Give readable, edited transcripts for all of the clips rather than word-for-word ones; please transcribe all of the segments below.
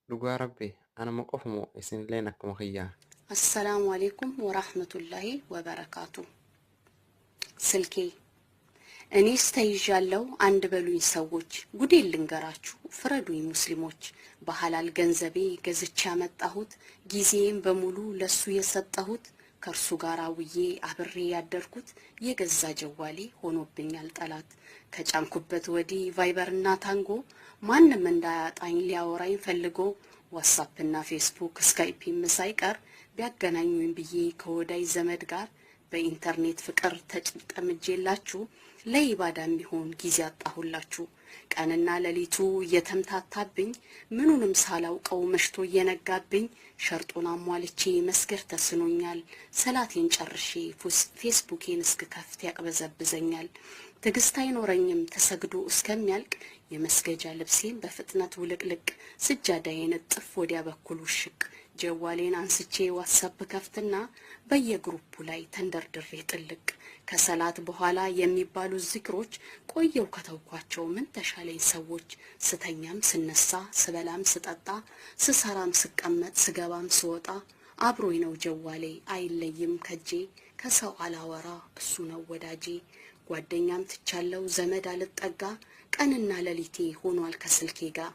لقوا ربي أنا مقفمو إسن لينك مخيا. السلام عليكم ورحمة الله وبركاته. سلكي እኔ ስተይዣለሁ አንድ በሉኝ ሰዎች ጉዴን ልንገራችሁ ፍረዱኝ ሙስሊሞች በሐላል ገንዘቤ ገዝቻ ያመጣሁት ጊዜም በሙሉ ለሱ የሰጠሁት ከርሱ ጋር አውዬ አብሬ ያደርኩት የገዛ ጀዋሌ ሆኖብኛል ጠላት ከጫንኩበት ወዲህ ቫይበርና ታንጎ ማንንም እንዳያጣኝ ሊያወራኝ ፈልጎ ዋትስአፕና ፌስቡክ ስካይፕም ሳይቀር ቢያገናኙኝ ብዬ ከወዳይ ዘመድ ጋር በኢንተርኔት ፍቅር ተጨምጬላችሁ ለኢባዳም ቢሆን ጊዜ አጣሁላችሁ ቀንና ሌሊቱ እየተምታታብኝ ምኑንም ሳላውቀው መሽቶ እየነጋብኝ ሸርጡን አሟልቼ መስገር ተስኖኛል ሰላቴን ጨርሼ ፌስቡኬን እስክከፍት ያቅበዘብዘኛል ትግስት አይኖረኝም ተሰግዶ እስከሚያልቅ የመስገጃ ልብሴን በፍጥነት ውልቅልቅ ስጃዳዬን እጥፍ ወዲያ በኩል ውሽቅ ጀዋሌን አንስቼ ዋትስአፕ ከፍትና በየግሩፑ ላይ ተንደርድሬ ጥልቅ ከሰላት በኋላ የሚባሉ ዚክሮች ቆየው ከተውኳቸው ምን ተሻለኝ ሰዎች ስተኛም ስነሳ ስበላም ስጠጣ ስሰራም ስቀመጥ ስገባም ስወጣ አብሮኝ ነው ጀዋሌ አይለይም ከጄ ከሰው አላወራ እሱ ነው ወዳጄ ጓደኛም ትቻለው ዘመድ አልጠጋ ቀንና ሌሊቴ ሆኗል ከስልኬ ጋር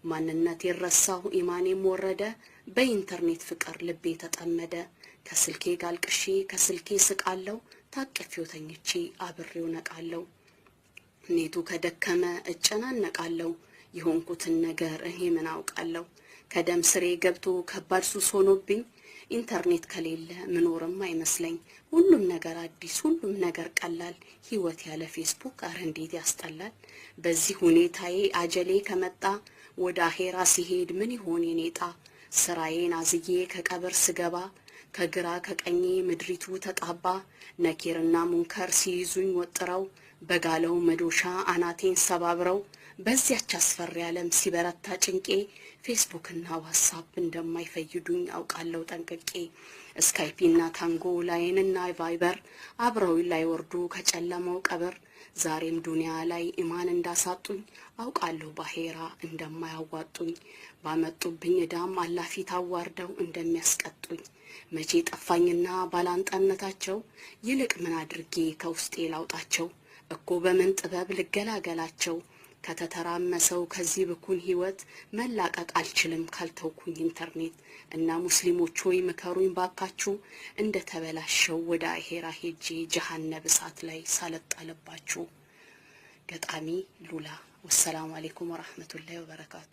ማንነት የረሳው ኢማኔም ወረደ በኢንተርኔት ፍቅር ልቤ ተጠመደ ከስልኬ ጋልቅሼ ከስልኬ ስቃለው ታቀፊው ተኝቼ አብሬው ነቃለው ኔቱ ከደከመ እጨናነቃለው ይሆንኩትን ነገር እኔ ምን አውቃለው ከደም ስሬ ገብቶ ከባድ ሱስ ሆኖብኝ ኢንተርኔት ከሌለ ምኖርም አይመስለኝ ሁሉም ነገር አዲስ ሁሉም ነገር ቀላል ህይወት ያለ ፌስቡክ አረ እንዴት ያስጠላል በዚህ ሁኔታዬ አጀሌ ከመጣ ወደ አኼራ ሲሄድ ምን ይሆን የኔጣ ስራዬን አዝዬ ከቀብር ስገባ ከግራ ከቀኜ ምድሪቱ ተጣባ ነኪርና ሙንከር ሲይዙኝ ወጥረው በጋለው መዶሻ አናቴን ሰባብረው በዚያች አስፈሪ ዓለም ሲበረታ ጭንቄ ፌስቡክና ዋትስአፕ እንደማይፈይዱኝ አውቃለሁ ጠንቅቄ ስካይፒና ታንጎ ላይንና ቫይበር አብረው ላይ ወርዱ ከጨለማው ቀብር ዛሬም ዱንያ ላይ ኢማን እንዳሳጡኝ አውቃለሁ ባሄራ እንደማያዋጡኝ ባመጡብኝ ዳም አላፊ ታዋርደው እንደሚያስቀጡኝ መቼ ጠፋኝና ባላንጣነታቸው ይልቅ ምን አድርጌ ከውስጤ ላውጣቸው እኮ በምን ጥበብ ልገላገላቸው ከተተራመሰው ከዚህ ብኩን ህይወት መላቀቅ አልችልም ካልተውኩኝ ኢንተርኔት እና ሙስሊሞች ሆይ ምከሩኝ ባካችሁ እንደተበላሸው ወደ አኼራ ሄጄ ጀሃነም እሳት ላይ ሳለጣለባችሁ ገጣሚ ሉላ ወሰላሙ አለይኩም ወራህመቱላሂ ወበረካቱ